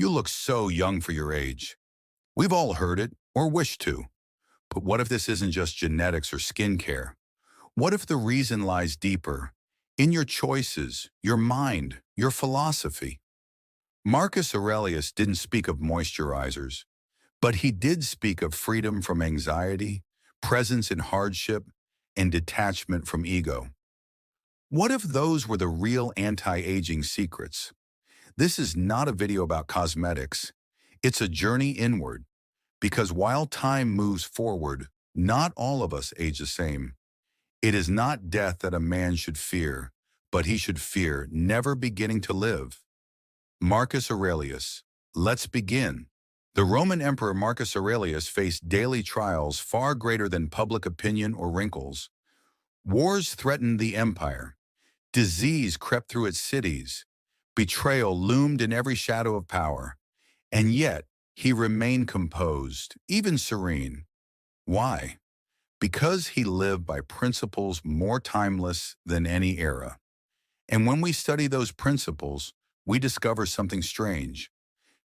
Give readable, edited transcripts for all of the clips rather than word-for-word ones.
You look so young for your age. We've all heard it, or wish to. But what if this isn't just genetics or skincare? What if the reason lies deeper, in your choices, your mind, your philosophy? Marcus Aurelius didn't speak of moisturizers, but he did speak of freedom from anxiety, presence in hardship, and detachment from ego. What if those were the real anti-aging secrets? This is not a video about cosmetics. It's a journey inward, because while time moves forward, not all of us age the same. It is not death that a man should fear, but he should fear never beginning to live. Marcus Aurelius. Let's begin. The Roman Emperor Marcus Aurelius faced daily trials far greater than public opinion or wrinkles. Wars threatened the empire. Disease crept through its cities. Betrayal loomed in every shadow of power. And yet, he remained composed, even serene. Why? Because he lived by principles more timeless than any era. And when we study those principles, we discover something strange.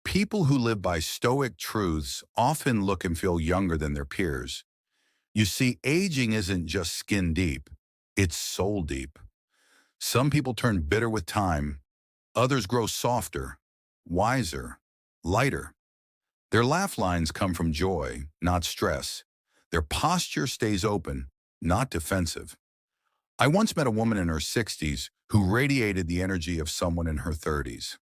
People who live by stoic truths often look and feel younger than their peers. You see, aging isn't just skin deep, it's soul deep. Some people turn bitter with time, others grow softer, wiser, lighter. Their laugh lines come from joy, not stress. Their posture stays open, not defensive. I once met a woman in her 60s who radiated the energy of someone in her 30s.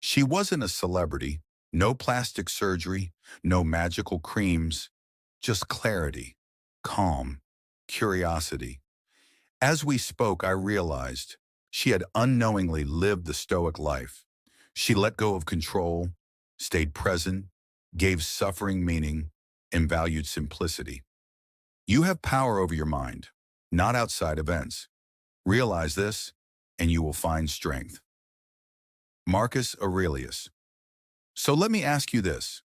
She wasn't a celebrity, no plastic surgery, no magical creams, just clarity, calm, curiosity. As we spoke, I realized she had unknowingly lived the stoic life. She let go of control, stayed present, gave suffering meaning, and valued simplicity. You have power over your mind, not outside events. Realize this, and you will find strength. Marcus Aurelius. So let me ask you this.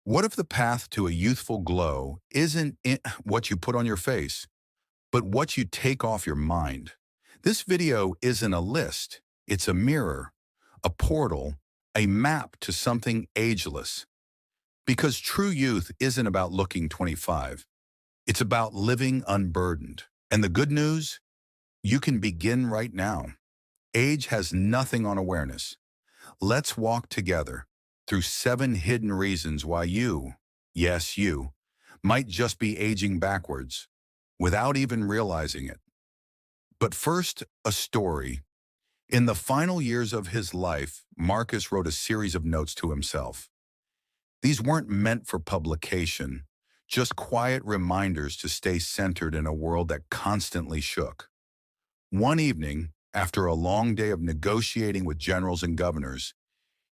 What if the path to a youthful glow isn't what you put on your face, but what you take off your mind? This video isn't a list. It's a mirror, a portal, a map to something ageless. Because true youth isn't about looking 25. It's about living unburdened. And the good news? You can begin right now. Age has nothing on awareness. Let's walk together through 7 hidden reasons why you, yes you, might just be aging backwards without even realizing it. But first, a story. In the final years of his life, Marcus wrote a series of notes to himself. These weren't meant for publication, just quiet reminders to stay centered in a world that constantly shook. One evening, after a long day of negotiating with generals and governors,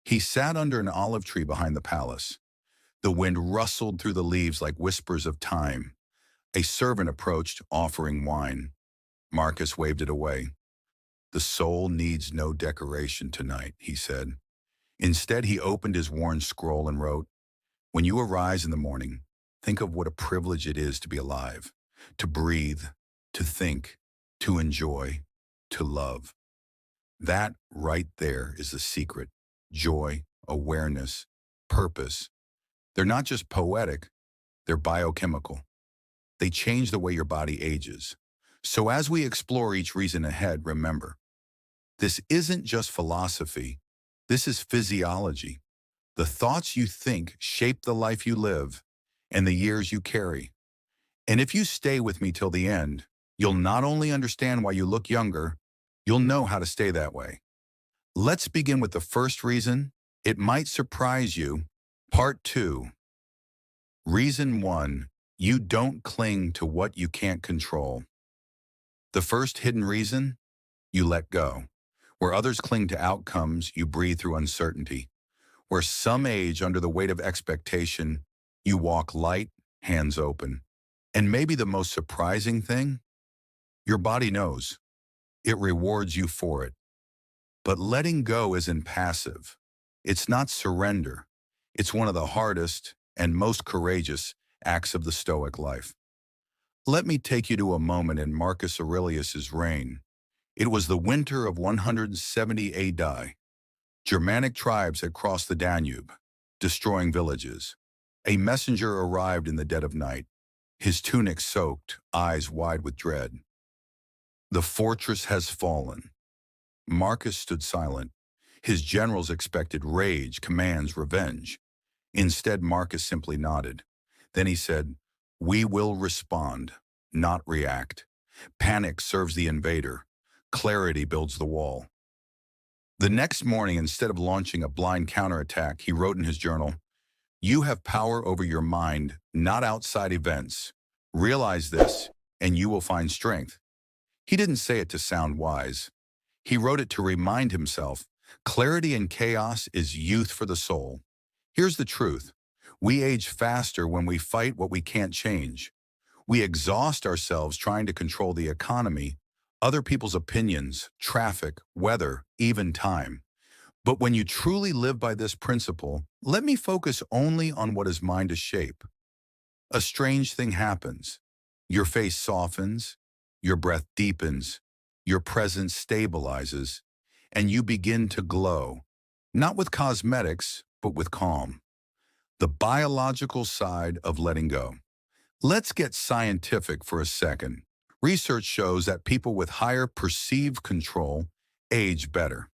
he sat under an olive tree behind the palace. The wind rustled through the leaves like whispers of time. A servant approached, offering wine. Marcus waved it away. "The soul needs no decoration tonight," he said. Instead, he opened his worn scroll and wrote, "When you arise in the morning, think of what a privilege it is to be alive, to breathe, to think, to enjoy, to love." That right there is the secret. Joy, awareness, purpose. They're not just poetic, they're biochemical. They change the way your body ages. So as we explore each reason ahead, remember, this isn't just philosophy, this is physiology. The thoughts you think shape the life you live and the years you carry. And if you stay with me till the end, you'll not only understand why you look younger, you'll know how to stay that way. Let's begin with the first reason. It might surprise you. Part 2. Reason 1. You don't cling to what you can't control. The first hidden reason? You let go. Where others cling to outcomes, you breathe through uncertainty. Where some age under the weight of expectation, you walk light, hands open. And maybe the most surprising thing? Your body knows. It rewards you for it. But letting go isn't passive. It's not surrender. It's one of the hardest and most courageous acts of the Stoic life. Let me take you to a moment in Marcus Aurelius's reign. It was the winter of 170 AD. Germanic tribes had crossed the Danube, destroying villages. A messenger arrived in the dead of night, his tunic soaked, eyes wide with dread. The fortress has fallen. Marcus stood silent. His generals expected rage, commands, revenge. Instead, Marcus simply nodded. Then he said, "We will respond, not react. Panic serves the invader. Clarity builds the wall." The next morning, instead of launching a blind counterattack, he wrote in his journal, "You have power over your mind, not outside events. Realize this, and you will find strength." He didn't say it to sound wise. He wrote it to remind himself, clarity in chaos is youth for the soul. Here's the truth. We age faster when we fight what we can't change. We exhaust ourselves trying to control the economy, other people's opinions, traffic, weather, even time. But when you truly live by this principle, let me focus only on what is mine to shape. A strange thing happens. Your face softens, your breath deepens, your presence stabilizes, and you begin to glow, not with cosmetics, but with calm. The biological side of letting go. Let's get scientific for a second. Research shows that people with higher perceived control age better.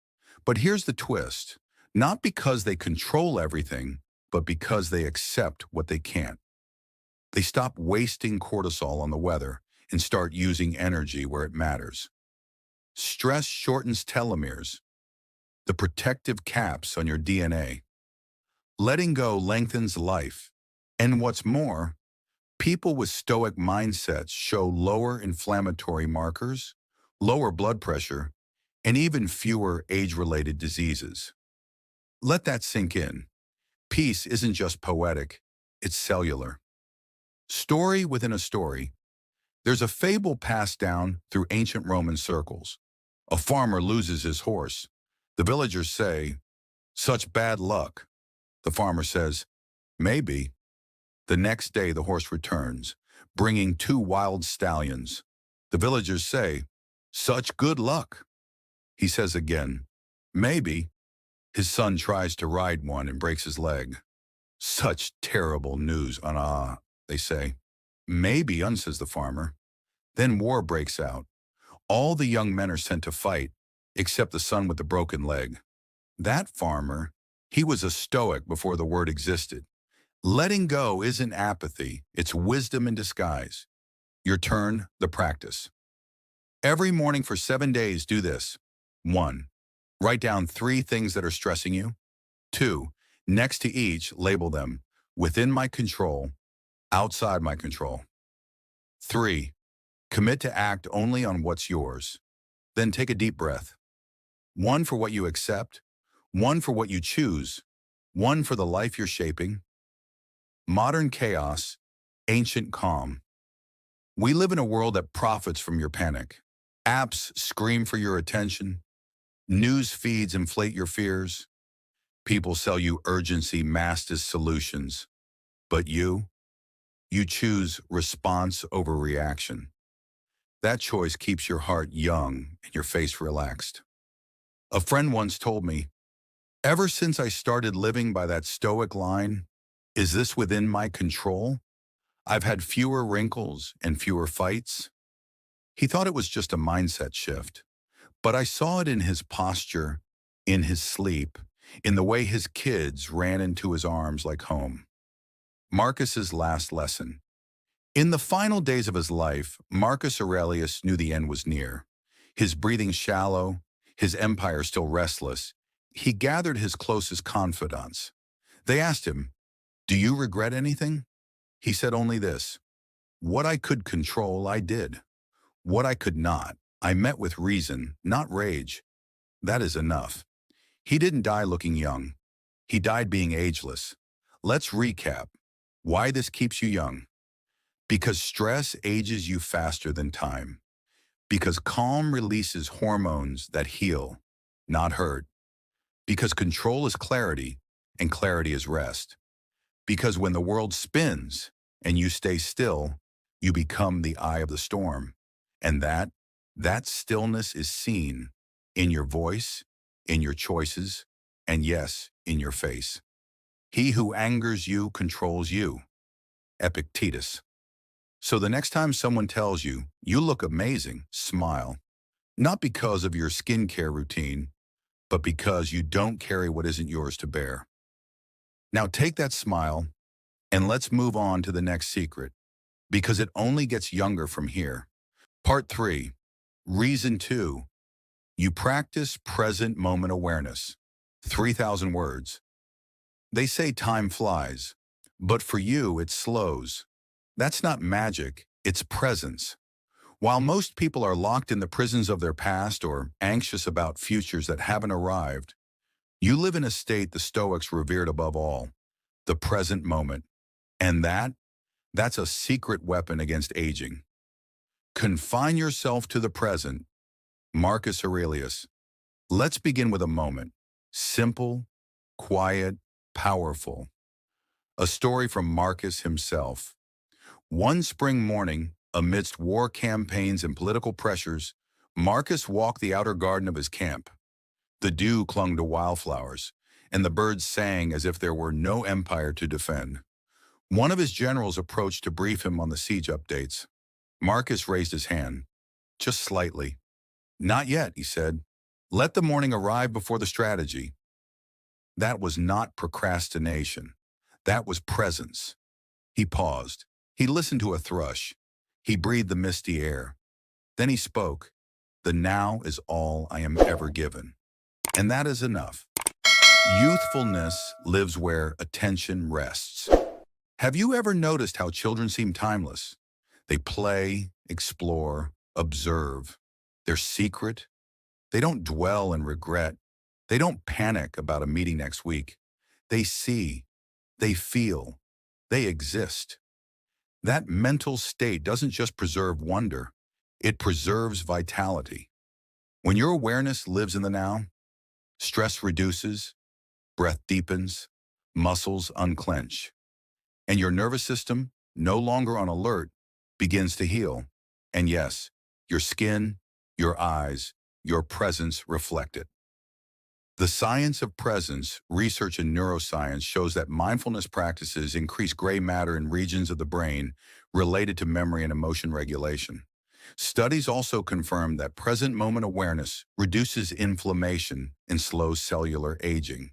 But here's the twist. Not because they control everything, but because they accept what they can't. They stop wasting cortisol on the weather and start using energy where it matters. Stress shortens telomeres, the protective caps on your DNA. Letting go lengthens life. And what's more, people with stoic mindsets show lower inflammatory markers, lower blood pressure, and even fewer age-related diseases. Let that sink in. Peace isn't just poetic, it's cellular. Story within a story. There's a fable passed down through ancient Roman circles. A farmer loses his horse. The villagers say, "Such bad luck." The farmer says, "Maybe." The next day the horse returns, bringing 2 wild stallions. The villagers say, "Such good luck." He says again, "Maybe." His son tries to ride one and breaks his leg. "Such terrible news, they say. "Maybe, says the farmer. Then war breaks out. All the young men are sent to fight, except the son with the broken leg. That farmer, he was a stoic before the word existed. Letting go isn't apathy, it's wisdom in disguise. Your turn, the practice. Every morning for 7 days, do this. 1. Write down 3 things that are stressing you. 2. Next to each, label them within my control, outside my control. 3. Commit to act only on what's yours. Then take a deep breath. 1 for what you accept, 1 for what you choose, 1 for the life you're shaping. Modern chaos, ancient calm. We live in a world that profits from your panic. Apps scream for your attention. News feeds inflate your fears. People sell you urgency masked as solutions. But you choose response over reaction. That choice keeps your heart young and your face relaxed. A friend once told me, "Ever since I started living by that stoic line, is this within my control? I've had fewer wrinkles and fewer fights." He thought it was just a mindset shift, but I saw it in his posture, in his sleep, in the way his kids ran into his arms like home. Marcus's last lesson. In the final days of his life, Marcus Aurelius knew the end was near. His breathing shallow, his empire still restless, he gathered his closest confidants. They asked him, "Do you regret anything?" He said only this, "What I could control, I did. What I could not, I met with reason, not rage. That is enough." He didn't die looking young. He died being ageless. Let's recap. Why this keeps you young. Because stress ages you faster than time. Because calm releases hormones that heal, not hurt. Because control is clarity, and clarity is rest. Because when the world spins and you stay still, you become the eye of the storm. And that stillness is seen in your voice, in your choices, and yes, in your face. He who angers you controls you. Epictetus. So the next time someone tells you, you look amazing, smile. Not because of your skincare routine, but because you don't carry what isn't yours to bear. Now take that smile and let's move on to the next secret, because it only gets younger from here. Part 3. Reason 2. You practice present moment awareness. 3,000 words. They say time flies, but for you it slows. That's not magic, it's presence. While most people are locked in the prisons of their past or anxious about futures that haven't arrived, you live in a state the Stoics revered above all, the present moment. And that's a secret weapon against aging. Confine yourself to the present. Marcus Aurelius. Let's begin with a moment. Simple, quiet, powerful. A story from Marcus himself. One spring morning, amidst war campaigns and political pressures, Marcus walked the outer garden of his camp. The dew clung to wildflowers, and the birds sang as if there were no empire to defend. One of his generals approached to brief him on the siege updates. Marcus raised his hand, just slightly. "Not yet," he said. "Let the morning arrive before the strategy." That was not procrastination. That was presence. He paused. He listened to a thrush. He breathed the misty air. Then he spoke. "The now is all I am ever given." And that is enough. Youthfulness lives where attention rests. Have you ever noticed how children seem timeless? They play, explore, observe. They're secret. They don't dwell in regret. They don't panic about a meeting next week. They see. They feel. They exist. That mental state doesn't just preserve wonder. It preserves vitality. When your awareness lives in the now, stress reduces, breath deepens, muscles unclench, and your nervous system, no longer on alert, begins to heal. And yes, your skin, your eyes, your presence reflect it. The science of presence, research in neuroscience shows that mindfulness practices increase gray matter in regions of the brain related to memory and emotion regulation. Studies also confirm that present moment awareness reduces inflammation and slows cellular aging.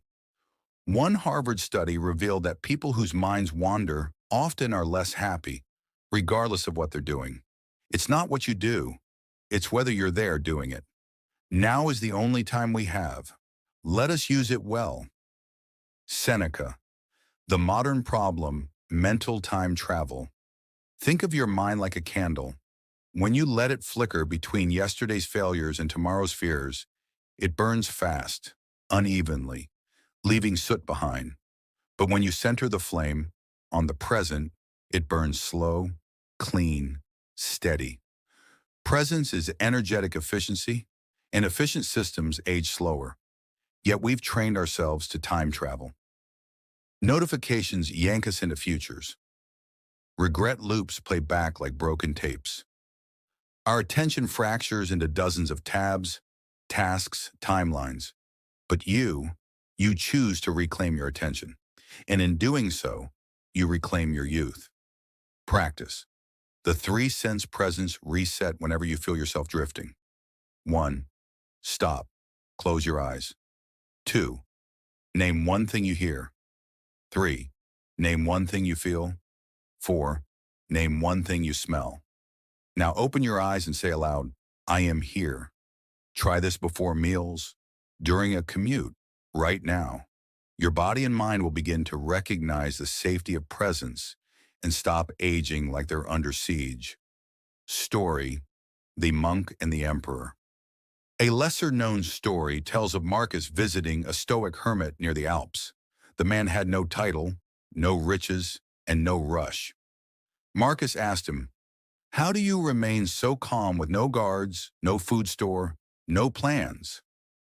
One Harvard study revealed that people whose minds wander often are less happy, regardless of what they're doing. It's not what you do, it's whether you're there doing it. Now is the only time we have. Let us use it well. Seneca. The modern problem, mental time travel. Think of your mind like a candle. When you let it flicker between yesterday's failures and tomorrow's fears, it burns fast, unevenly, leaving soot behind. But when you center the flame on the present, it burns slow, clean, steady. Presence is energetic efficiency, and efficient systems age slower. Yet we've trained ourselves to time travel. Notifications yank us into futures. Regret loops play back like broken tapes. Our attention fractures into dozens of tabs, tasks, timelines. But you choose to reclaim your attention. And in doing so, you reclaim your youth. Practice. The 3-sense presence reset whenever you feel yourself drifting. 1. Stop. Close your eyes. 2. Name one thing you hear. 3. Name one thing you feel. 4. Name one thing you smell. Now open your eyes and say aloud, "I am here." Try this before meals, during a commute, right now. Your body and mind will begin to recognize the safety of presence and stop aging like they're under siege. Story, The Monk and the Emperor. A lesser-known story tells of Marcus visiting a stoic hermit near the Alps. The man had no title, no riches, and no rush. Marcus asked him, "How do you remain so calm with no guards, no food store, no plans?"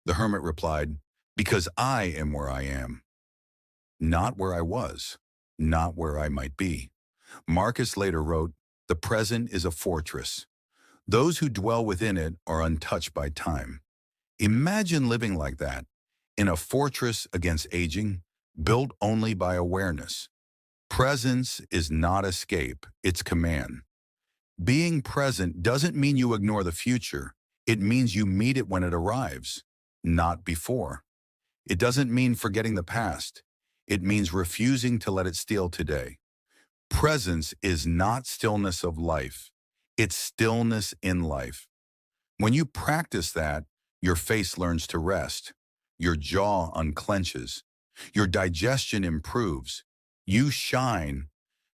The hermit replied, "Because I am where I am. Not where I was, not where I might be." Marcus later wrote, "The present is a fortress. Those who dwell within it are untouched by time." Imagine living like that, in a fortress against aging, built only by awareness. Presence is not escape, it's command. Being present doesn't mean you ignore the future. It means you meet it when it arrives, not before. It doesn't mean forgetting the past. It means refusing to let it steal today. Presence is not stillness of life. It's stillness in life. When you practice that, your face learns to rest. Your jaw unclenches. Your digestion improves. You shine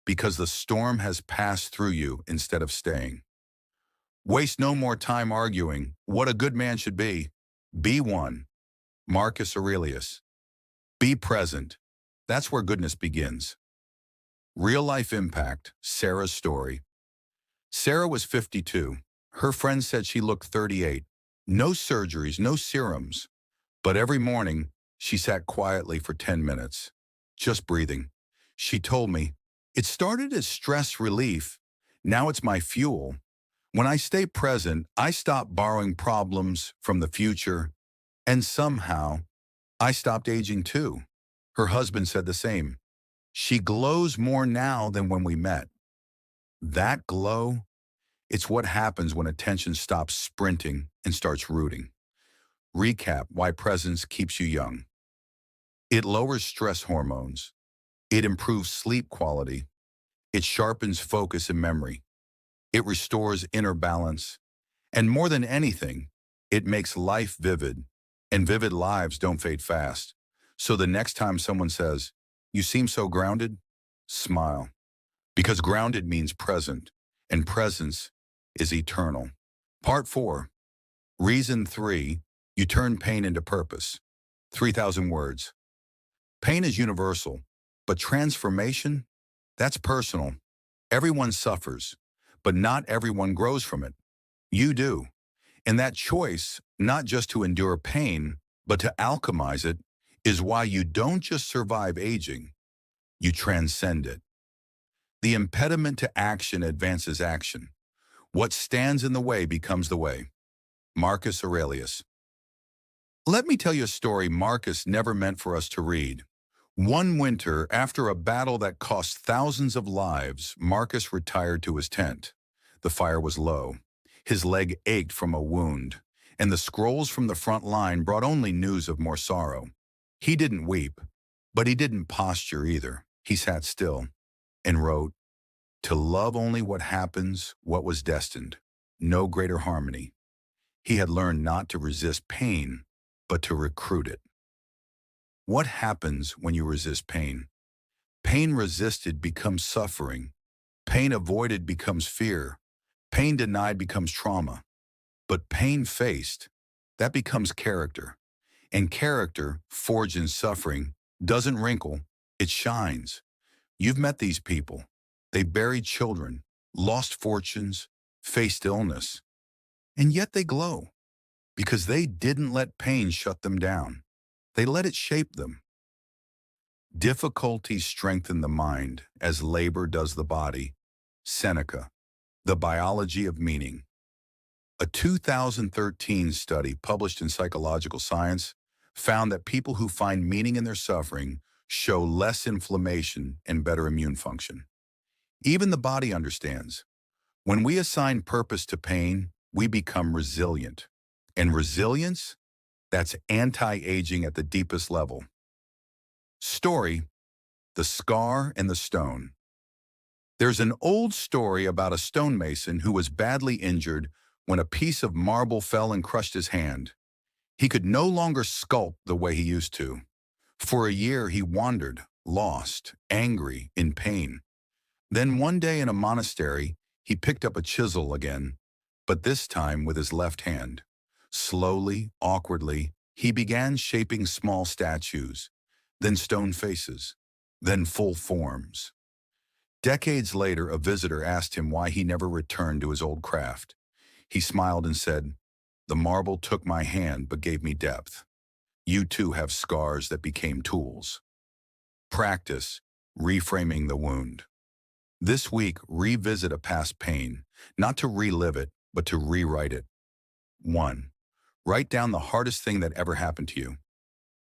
because the storm has passed through you instead of staying. Waste no more time arguing what a good man should be. Be one. Marcus Aurelius. Be present. That's where goodness begins. Real-life impact, Sarah's story. Sarah was 52. Her friends said she looked 38. No surgeries, no serums. But every morning, she sat quietly for 10 minutes, just breathing. She told me, "It started as stress relief. Now it's my fuel. When I stay present, I stop borrowing problems from the future, and somehow, I stopped aging too." Her husband said the same. "She glows more now than when we met." That glow, it's what happens when attention stops sprinting and starts rooting. Recap why presence keeps you young. It lowers stress hormones. It improves sleep quality. It sharpens focus and memory. It restores inner balance. And more than anything, it makes life vivid. And vivid lives don't fade fast. So the next time someone says, "You seem so grounded," smile. Because grounded means present, and presence is eternal. Part 4. Reason 3. You turn pain into purpose. 3,000 words. Pain is universal, but transformation, that's personal. Everyone suffers, but not everyone grows from it. You do. And that choice, not just to endure pain, but to alchemize it, is why you don't just survive aging, you transcend it. The impediment to action advances action. What stands in the way becomes the way. Marcus Aurelius. Let me tell you a story Marcus never meant for us to read. One winter, after a battle that cost thousands of lives, Marcus retired to his tent. The fire was low. His leg ached from a wound, and the scrolls from the front line brought only news of more sorrow. He didn't weep, but he didn't posture either. He sat still and wrote, "To love only what happens, what was destined, no greater harmony." He had learned not to resist pain, but to recruit it. What happens when you resist pain? Pain resisted becomes suffering. Pain avoided becomes fear. Pain denied becomes trauma. But pain faced, that becomes character. And character, forged in suffering, doesn't wrinkle, it shines. You've met these people. They buried children, lost fortunes, faced illness. And yet they glow, because they didn't let pain shut them down. They let it shape them. Difficulties strengthen the mind as labor does the body. Seneca, The Biology of Meaning. A 2013 study published in Psychological Science found that people who find meaning in their suffering show less inflammation and better immune function. Even the body understands. When we assign purpose to pain, we become resilient. And resilience, that's anti-aging at the deepest level. Story, The Scar and the Stone. There's an old story about a stonemason who was badly injured when a piece of marble fell and crushed his hand. He could no longer sculpt the way he used to. For a year he wandered, lost, angry, in pain. Then one day in a monastery, he picked up a chisel again, but this time with his left hand. Slowly, awkwardly, he began shaping small statues, then stone faces, then full forms. Decades later, a visitor asked him why he never returned to his old craft. He smiled and said, "The marble took my hand but gave me depth. You too have scars that became tools." Practice reframing the wound. This week, revisit a past pain, not to relive it, but to rewrite it. 1. Write down the hardest thing that ever happened to you.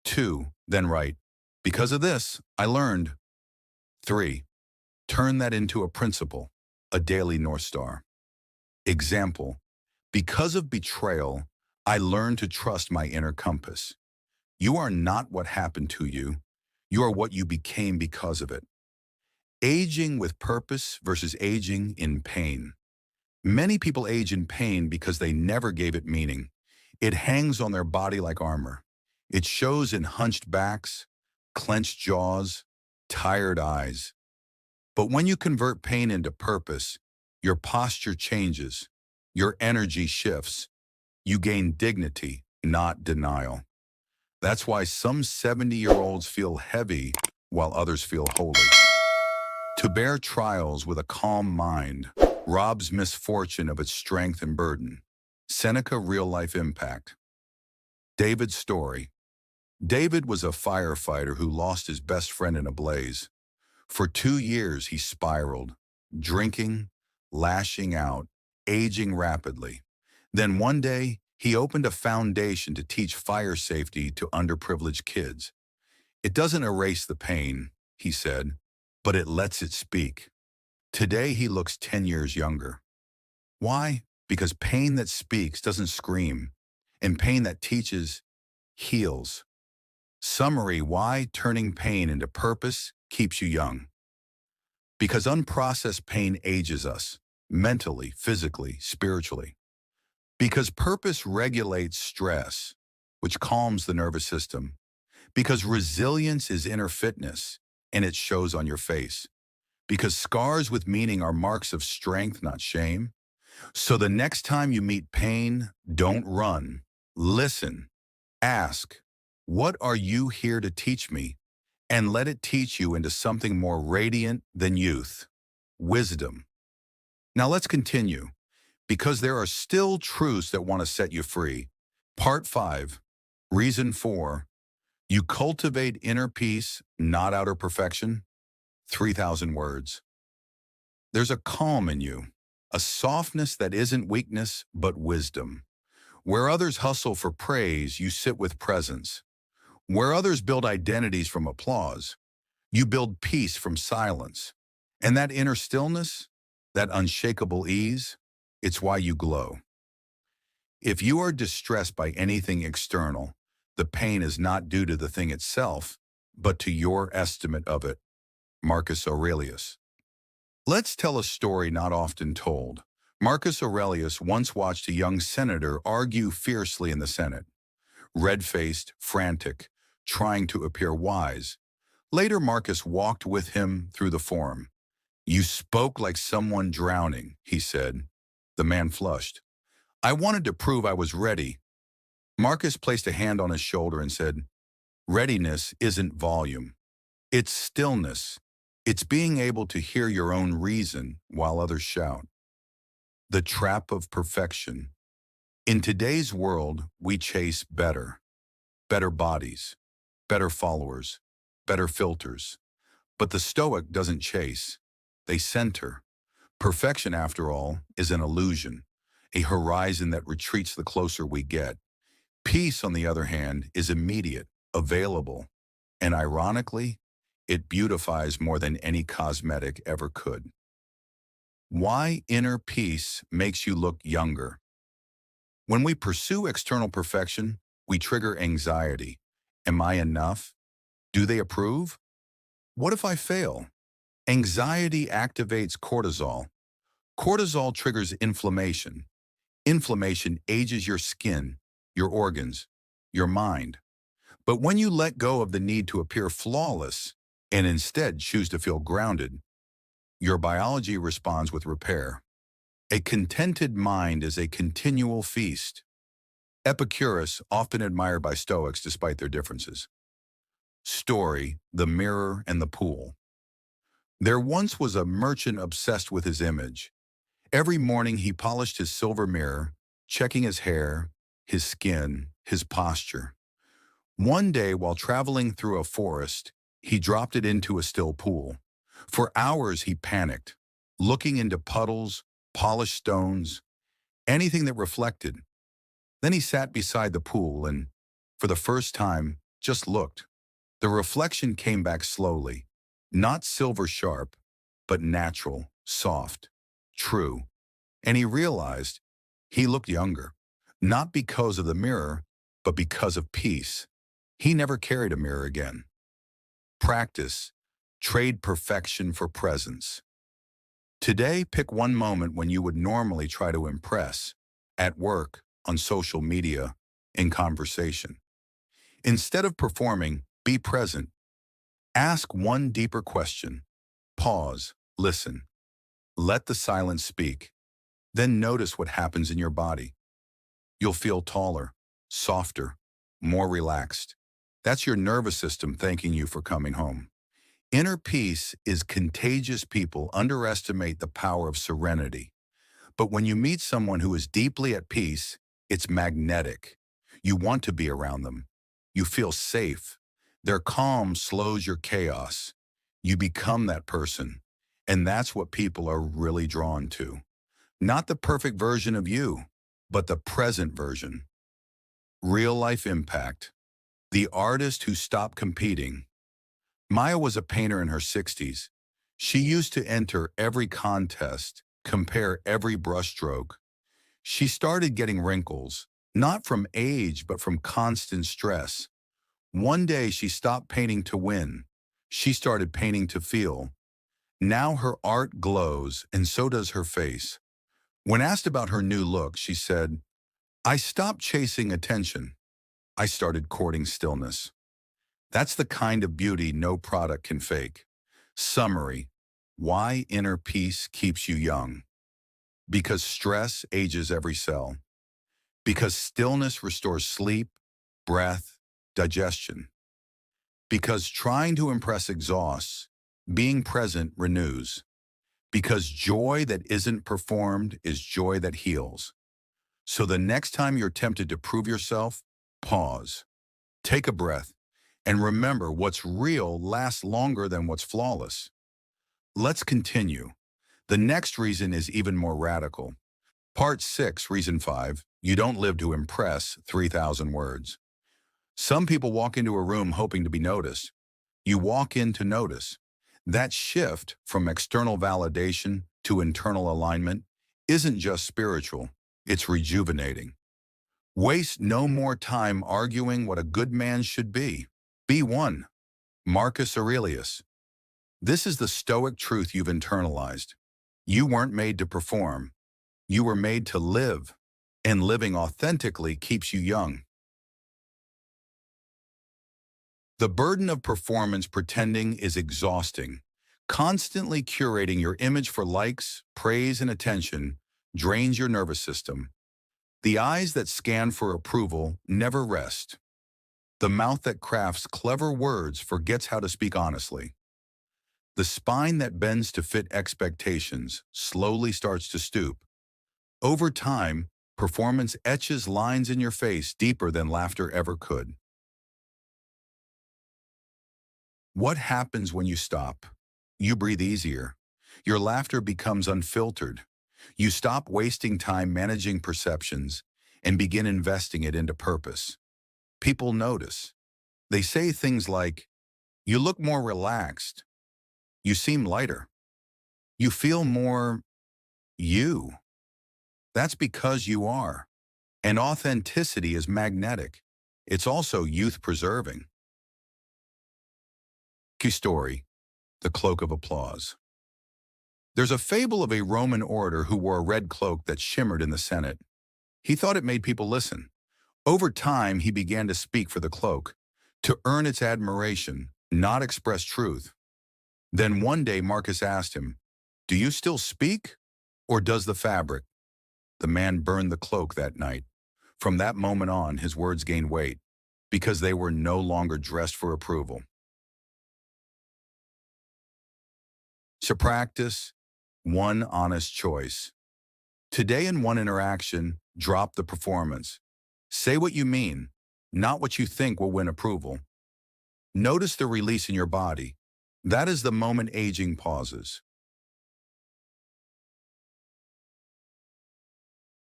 2. Then write, because of this, I learned. 3. Turn that into a principle, a daily North Star. Example, because of betrayal, I learned to trust my inner compass. You are not what happened to you. You are what you became because of it. Aging with purpose versus aging in pain. Many people age in pain because they never gave it meaning. It hangs on their body like armor. It shows in hunched backs, clenched jaws, tired eyes. But when you convert pain into purpose, your posture changes, your energy shifts. You gain dignity, not denial. That's why some 70-year-olds feel heavy while others feel holy. To bear trials with a calm mind robs misfortune of its strength and burden. Seneca real-life impact. David's story. David was a firefighter who lost his best friend in a blaze. For 2 years, he spiraled, drinking, lashing out, aging rapidly. Then one day, he opened a foundation to teach fire safety to underprivileged kids. It doesn't erase the pain, he said, but it lets it speak. Today, he looks 10 years younger. Why? Because pain that speaks doesn't scream, and pain that teaches heals. Summary: why turning pain into purpose keeps you young. Because unprocessed pain ages us, mentally, physically, spiritually. Because purpose regulates stress, which calms the nervous system. Because resilience is inner fitness, and it shows on your face. Because scars with meaning are marks of strength, not shame. So the next time you meet pain, don't run. Listen. Ask, what are you here to teach me? And let it teach you into something more radiant than youth. Wisdom. Now let's continue, because there are still truths that want to set you free. Part 5. Reason 4. You cultivate inner peace, not outer perfection. 3,000 words. There's a calm in you, a softness that isn't weakness but wisdom. Where others hustle for praise, you sit with presence. Where others build identities from applause, you build peace from silence. And that inner stillness, that unshakable ease, it's why you glow. If you are distressed by anything external, the pain is not due to the thing itself, but to your estimate of it. Marcus Aurelius. Let's tell a story not often told. Marcus Aurelius once watched a young senator argue fiercely in the Senate. Red-faced, frantic, trying to appear wise. Later, Marcus walked with him through the forum. "You spoke like someone drowning," he said. The man flushed. "I wanted to prove I was ready." Marcus placed a hand on his shoulder and said, "Readiness isn't volume. It's stillness. It's being able to hear your own reason while others shout." The trap of perfection. In today's world, we chase better. Better bodies, better followers, better filters. But the Stoic doesn't chase. They center. Perfection, after all, is an illusion, a horizon that retreats the closer we get. Peace, on the other hand, is immediate, available, and ironically, it beautifies more than any cosmetic ever could. Why inner peace makes you look younger. When we pursue external perfection, we trigger anxiety. Am I enough? Do they approve? What if I fail? Anxiety activates cortisol. Cortisol triggers inflammation. Inflammation ages your skin, your organs, your mind. But when you let go of the need to appear flawless and instead choose to feel grounded, your biology responds with repair. A contented mind is a continual feast. Epicurus, often admired by Stoics despite their differences. Story, the mirror and the pool. There once was a merchant obsessed with his image. Every morning he polished his silver mirror, checking his hair, his skin, his posture. One day, while traveling through a forest, he dropped it into a still pool. For hours he panicked, looking into puddles, polished stones, anything that reflected. Then he sat beside the pool and, for the first time, just looked. The reflection came back slowly, not silver sharp, but natural, soft, true. And he realized he looked younger, not because of the mirror, but because of peace. He never carried a mirror again. Practice. Trade perfection for presence. Today, pick one moment when you would normally try to impress, at work, on social media, in conversation. Instead of performing, be present. Ask one deeper question. Pause, listen. Let the silence speak. Then notice what happens in your body. You'll feel taller, softer, more relaxed. That's your nervous system thanking you for coming home. Inner peace is contagious. People underestimate the power of serenity. But when you meet someone who is deeply at peace, it's magnetic. You want to be around them. You feel safe. Their calm slows your chaos. You become that person. And that's what people are really drawn to. Not the perfect version of you, but the present version. Real life impact. The artist who stopped competing. Maya was a painter in her 60s. She used to enter every contest, compare every brushstroke. She started getting wrinkles, not from age, but from constant stress. One day she stopped painting to win. She started painting to feel. Now her art glows, and so does her face. When asked about her new look, she said, "I stopped chasing attention. I started courting stillness." That's the kind of beauty no product can fake. Summary: why inner peace keeps you young. Because stress ages every cell. Because stillness restores sleep, breath, digestion. Because trying to impress exhausts, being present renews. Because joy that isn't performed is joy that heals. So the next time you're tempted to prove yourself, pause, take a breath, and remember what's real lasts longer than what's flawless. Let's continue. The next reason is even more radical. Part 6, Reason 5, you don't live to impress 3,000 words. Some people walk into a room hoping to be noticed. You walk in to notice. That shift from external validation to internal alignment isn't just spiritual, it's rejuvenating. Waste no more time arguing what a good man should be. Be one. Marcus Aurelius. This is the stoic truth you've internalized. You weren't made to perform. You were made to live, and living authentically keeps you young. The burden of performance pretending is exhausting. Constantly curating your image for likes, praise, and attention drains your nervous system. The eyes that scan for approval never rest. The mouth that crafts clever words forgets how to speak honestly. The spine that bends to fit expectations slowly starts to stoop. Over time, performance etches lines in your face deeper than laughter ever could. What happens when you stop? You breathe easier. Your laughter becomes unfiltered. You stop wasting time managing perceptions and begin investing it into purpose. People notice. They say things like, "You look more relaxed. You seem lighter. You feel more you." That's because you are. And authenticity is magnetic. It's also youth-preserving. Key story: the cloak of applause. There's a fable of a Roman orator who wore a red cloak that shimmered in the Senate. He thought it made people listen. Over time, he began to speak for the cloak, to earn its admiration, not express truth. Then one day Marcus asked him, "Do you still speak, or does the fabric?" The man burned the cloak that night. From that moment on, his words gained weight, because they were no longer dressed for approval. So practice one honest choice. Today in one interaction, drop the performance. Say what you mean, not what you think will win approval. Notice the release in your body. That is the moment aging pauses.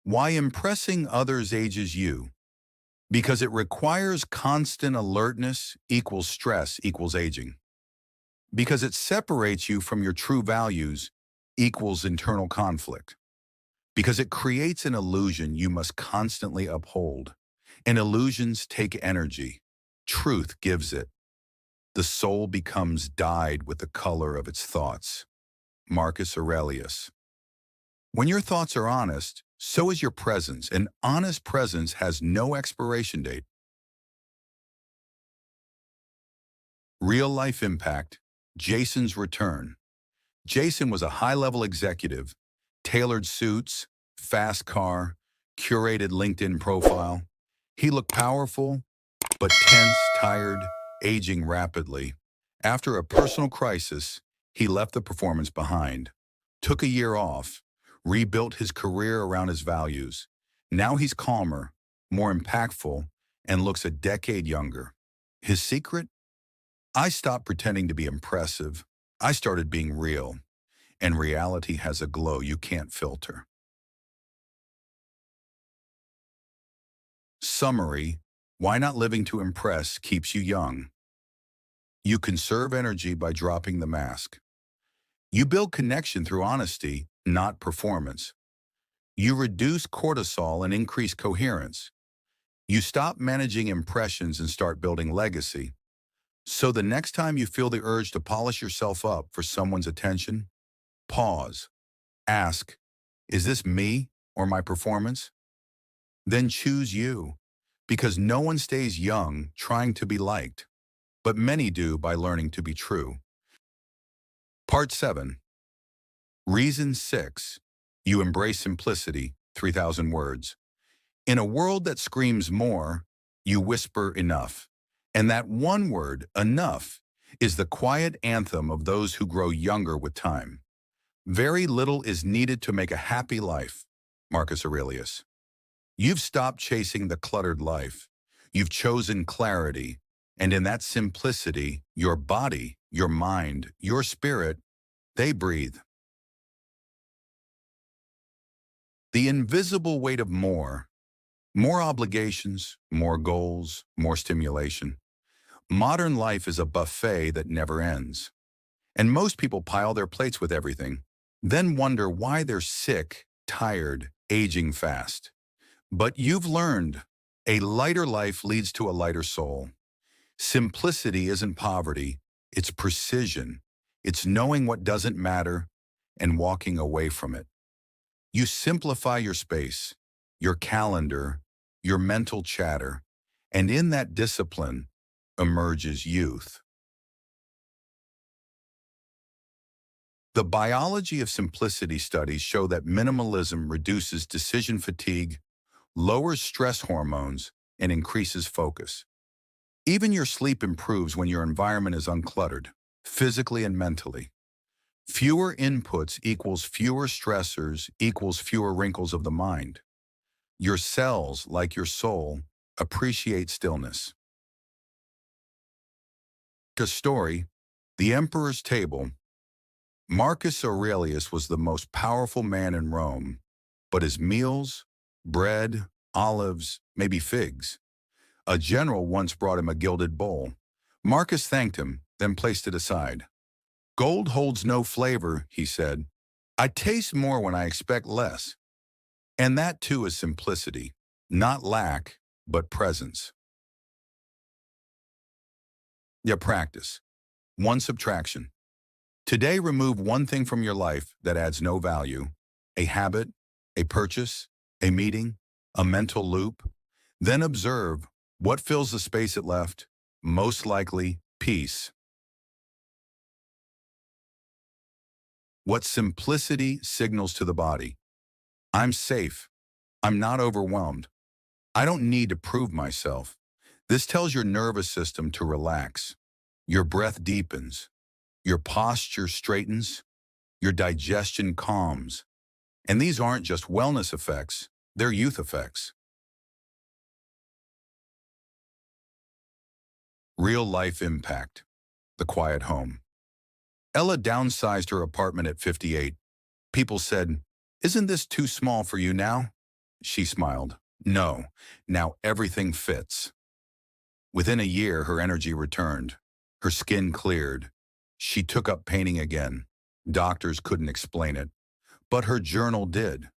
Why impressing others ages you. Because it requires constant alertness equals stress equals aging. Because it separates you from your true values equals internal conflict. Because it creates an illusion you must constantly uphold. And illusions take energy. Truth gives it. The soul becomes dyed with the color of its thoughts. Marcus Aurelius. When your thoughts are honest, so is your presence. An honest presence has no expiration date. Real life impact. Jason's return. Jason was a high-level executive, tailored suits, fast car, curated LinkedIn profile. He looked powerful, but tense, tired, aging rapidly. After a personal crisis, he left the performance behind, took a year off, rebuilt his career around his values. Now he's calmer, more impactful, and looks a decade younger. His secret? I stopped pretending to be impressive. I started being real, and reality has a glow you can't filter. Summary: why not living to impress keeps you young? You conserve energy by dropping the mask. You build connection through honesty, not performance. You reduce cortisol and increase coherence. You stop managing impressions and start building legacy. So the next time you feel the urge to polish yourself up for someone's attention, pause. Ask, is this me or my performance? Then choose you, because no one stays young trying to be liked, but many do by learning to be true. Part 7. Reason 6. You embrace simplicity, 3,000 words. In a world that screams more, you whisper enough. And that one word, enough, is the quiet anthem of those who grow younger with time. Very little is needed to make a happy life. Marcus Aurelius. You've stopped chasing the cluttered life. You've chosen clarity. And in that simplicity, your body, your mind, your spirit, they breathe. The invisible weight of more obligations, more goals, more stimulation. Modern life is a buffet that never ends. And most people pile their plates with everything, then wonder why they're sick, tired, aging fast. But you've learned a lighter life leads to a lighter soul. Simplicity isn't poverty, it's precision. It's knowing what doesn't matter and walking away from it. You simplify your space, your calendar, your mental chatter, and in that discipline emerges youth. The biology of simplicity studies show that minimalism reduces decision fatigue, lowers stress hormones, and increases focus. Even your sleep improves when your environment is uncluttered, physically and mentally. Fewer inputs equals fewer stressors equals fewer wrinkles of the mind. Your cells, like your soul, appreciate stillness. A story, The Emperor's Table. Marcus Aurelius was the most powerful man in Rome, but his meals, bread, olives, maybe figs. A general once brought him a gilded bowl. Marcus thanked him, then placed it aside. Gold holds no flavor, he said. I taste more when I expect less. And that too is simplicity, not lack, but presence. Your practice. 1 subtraction. Today, remove one thing from your life that adds no value. A habit, a purchase, a meeting, a mental loop. Then observe what fills the space it left. Most likely, peace. What simplicity signals to the body. I'm safe. I'm not overwhelmed. I don't need to prove myself. This tells your nervous system to relax. Your breath deepens. Your posture straightens. Your digestion calms. And these aren't just wellness effects, they're youth effects. Real life impact. The quiet home. Ella downsized her apartment at 58. People said, "Isn't this too small for you now?" She smiled. No, now everything fits. Within a year, her energy returned. Her skin cleared. She took up painting again. Doctors couldn't explain it, but her journal did.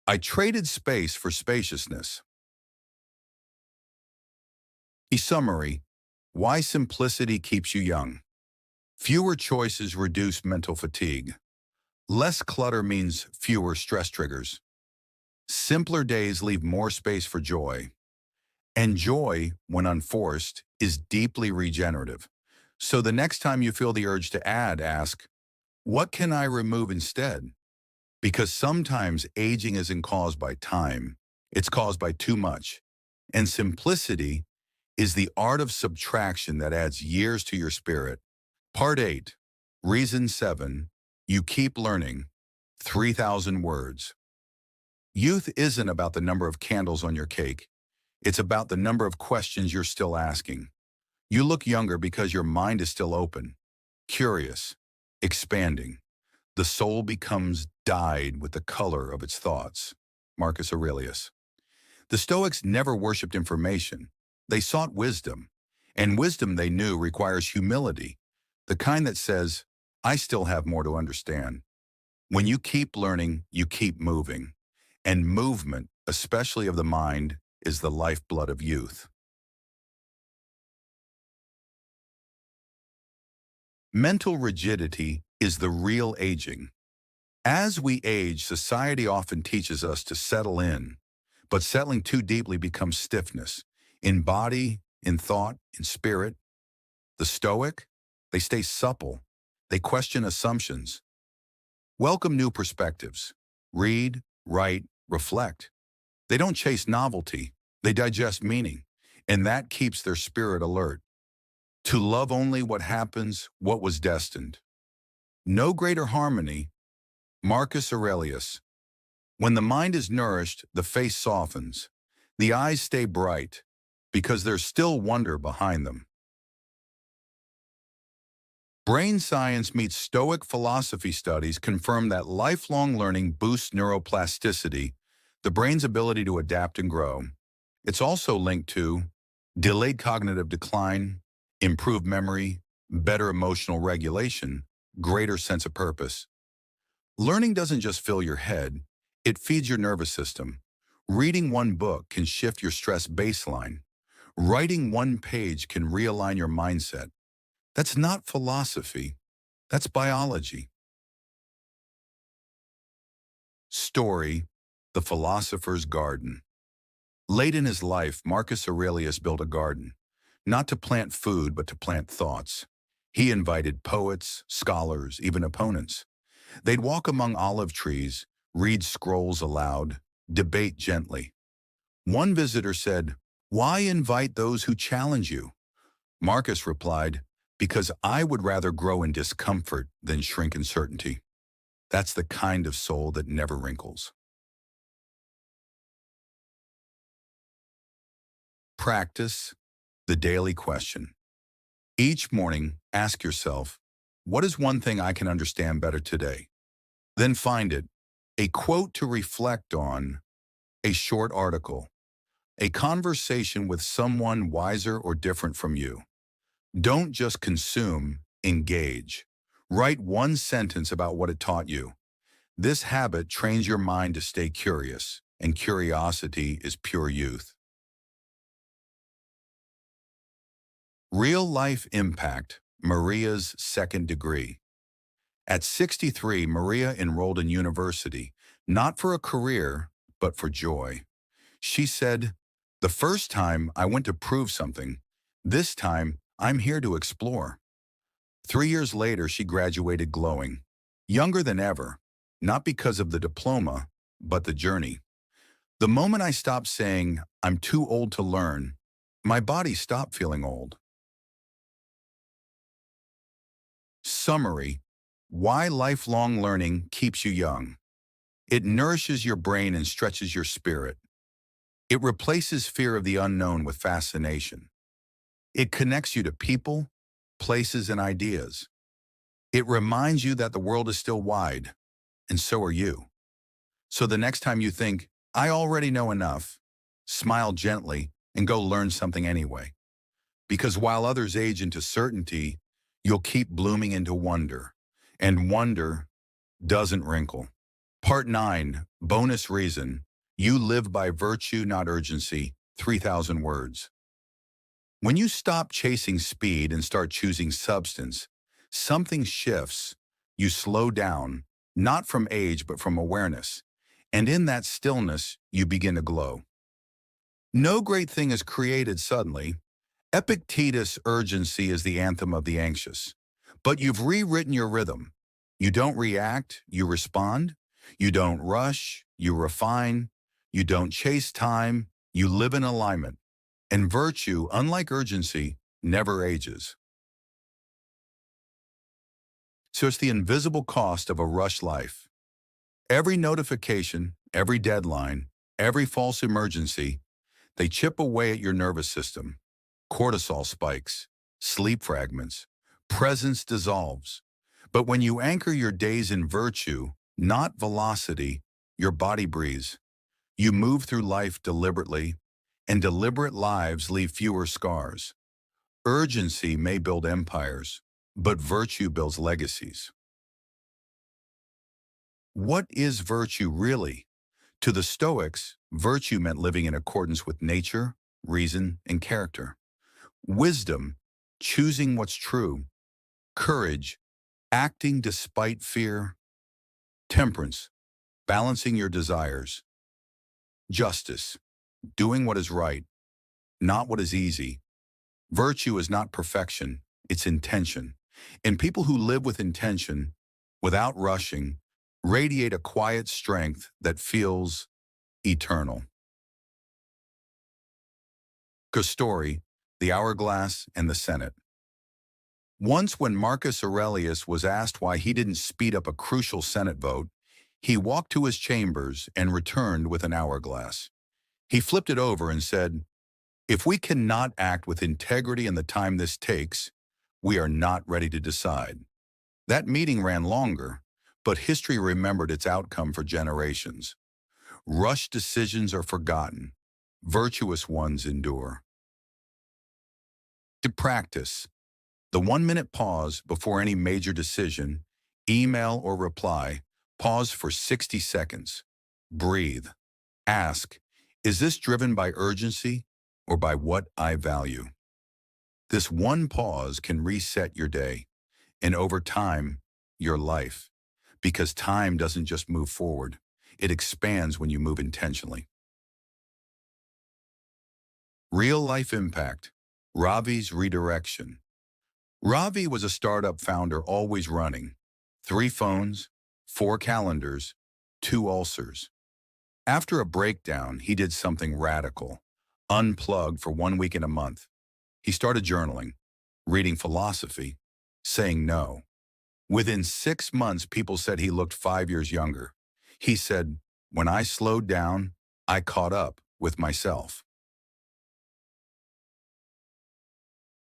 I traded space for spaciousness. A summary: why simplicity keeps you young. Fewer choices reduce mental fatigue. Less clutter means fewer stress triggers. Simpler days leave more space for joy. And joy, when unforced, is deeply regenerative. So the next time you feel the urge to add, ask, what can I remove instead? Because sometimes aging isn't caused by time, it's caused by too much. And simplicity is the art of subtraction that adds years to your spirit. Part 8, Reason 7, You Keep Learning, 3,000 words. Youth isn't about the number of candles on your cake. It's about the number of questions you're still asking. You look younger because your mind is still open, curious, expanding. The soul becomes dyed with the color of its thoughts. Marcus Aurelius. The Stoics never worshipped information. They sought wisdom. And wisdom, they knew, requires humility, the kind that says, I still have more to understand. When you keep learning, you keep moving. And movement, especially of the mind, is the lifeblood of youth. Mental rigidity is the real aging. As we age, society often teaches us to settle in, but settling too deeply becomes stiffness, in body, in thought, in spirit. The Stoic, they stay supple. They question assumptions. Welcome new perspectives. Read, write, reflect. They don't chase novelty. They digest meaning, and that keeps their spirit alert. To love only what happens, what was destined. No greater harmony. Marcus Aurelius. When the mind is nourished, the face softens. The eyes stay bright, because there's still wonder behind them. Brain science meets Stoic philosophy studies confirm that lifelong learning boosts neuroplasticity, the brain's ability to adapt and grow. It's also linked to delayed cognitive decline, improved memory, better emotional regulation, greater sense of purpose. Learning doesn't just fill your head, it feeds your nervous system. Reading one book can shift your stress baseline. Writing one page can realign your mindset. That's not philosophy, that's biology. Story, the philosopher's garden. Late in his life, Marcus Aurelius built a garden, not to plant food, but to plant thoughts. He invited poets, scholars, even opponents. They'd walk among olive trees, read scrolls aloud, debate gently. One visitor said, "Why invite those who challenge you?" Marcus replied, "Because I would rather grow in discomfort than shrink in certainty." That's the kind of soul that never wrinkles. Practice the daily question. Each morning, ask yourself, what is one thing I can understand better today? Then find it, a quote to reflect on, a short article, a conversation with someone wiser or different from you. Don't just consume, engage. Write one sentence about what it taught you. This habit trains your mind to stay curious, and curiosity is pure youth. Real-life impact, Maria's second degree. At 63, Maria enrolled in university, not for a career, but for joy. She said, "The first time I went to prove something. This time I'm here to explore." 3 years later, she graduated glowing, younger than ever, not because of the diploma, but the journey. The moment I stopped saying, "I'm too old to learn," my body stopped feeling old. Summary: why lifelong learning keeps you young. It nourishes your brain and stretches your spirit. It replaces fear of the unknown with fascination. It connects you to people, places, and ideas. It reminds you that the world is still wide, and so are you. So the next time you think, "I already know enough," smile gently, and go learn something anyway. Because while others age into certainty, you'll keep blooming into wonder. And wonder doesn't wrinkle. Part 9, bonus reason. You live by virtue, not urgency. 3,000 words. When you stop chasing speed and start choosing substance, something shifts. You slow down, not from age, but from awareness. And in that stillness, you begin to glow. No great thing is created suddenly. Epictetus' urgency is the anthem of the anxious. But you've rewritten your rhythm. You don't react, you respond. You don't rush, you refine. You don't chase time, you live in alignment. And virtue, unlike urgency, never ages. So it's the invisible cost of a rushed life. Every notification, every deadline, every false emergency, they chip away at your nervous system. Cortisol spikes, sleep fragments, presence dissolves. But when you anchor your days in virtue, not velocity, your body breathes. You move through life deliberately, and deliberate lives leave fewer scars. Urgency may build empires, but virtue builds legacies. What is virtue really? To the Stoics, virtue meant living in accordance with nature, reason, and character. Wisdom, choosing what's true. Courage, acting despite fear. Temperance, balancing your desires. Justice, doing what is right, not what is easy. Virtue is not perfection, it's intention. And people who live with intention, without rushing, radiate a quiet strength that feels eternal. Story, the hourglass, and the Senate. Once when Marcus Aurelius was asked why he didn't speed up a crucial Senate vote, he walked to his chambers and returned with an hourglass. He flipped it over and said, "If we cannot act with integrity in the time this takes, we are not ready to decide." That meeting ran longer, but history remembered its outcome for generations. Rushed decisions are forgotten. Virtuous ones endure. To practice, the 1-minute pause before any major decision, email or reply, pause for 60 seconds. Breathe. Ask, is this driven by urgency or by what I value? This one pause can reset your day, and over time, your life. Because time doesn't just move forward, it expands when you move intentionally. Real-life impact. Ravi's redirection. Ravi was a startup founder always running. 3 phones, 4 calendars, 2 ulcers. After a breakdown, he did something radical. Unplugged for 1 week in a month. He started journaling, reading philosophy, saying no. Within 6 months, people said he looked 5 years younger. He said, "When I slowed down, I caught up with myself."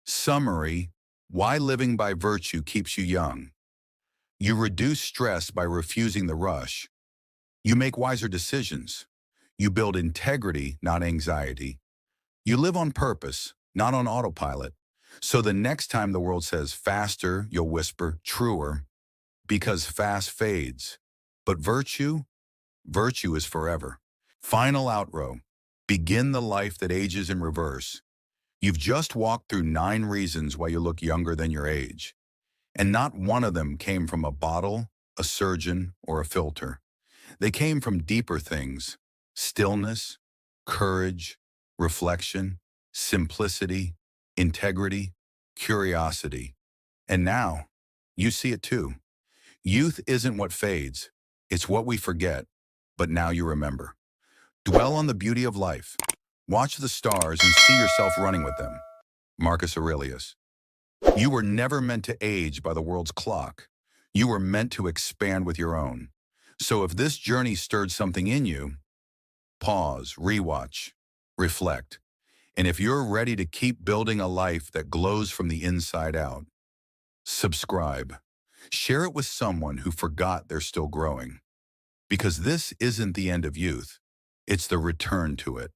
Summary, why living by virtue keeps you young. You reduce stress by refusing the rush. You make wiser decisions. You build integrity, not anxiety. You live on purpose, not on autopilot. So the next time the world says faster, you'll whisper truer, because fast fades. But virtue is forever. Final outrow. Begin the life that ages in reverse. You've just walked through 9 reasons why you look younger than your age. And not one of them came from a bottle, a surgeon, or a filter. They came from deeper things: stillness, courage, reflection, simplicity, integrity, curiosity. And now, you see it too. Youth isn't what fades, it's what we forget, but now you remember. Dwell on the beauty of life. Watch the stars and see yourself running with them. Marcus Aurelius. You were never meant to age by the world's clock. You were meant to expand with your own. So if this journey stirred something in you, pause, rewatch, reflect. And if you're ready to keep building a life that glows from the inside out, subscribe. Share it with someone who forgot they're still growing. Because this isn't the end of youth, it's the return to it.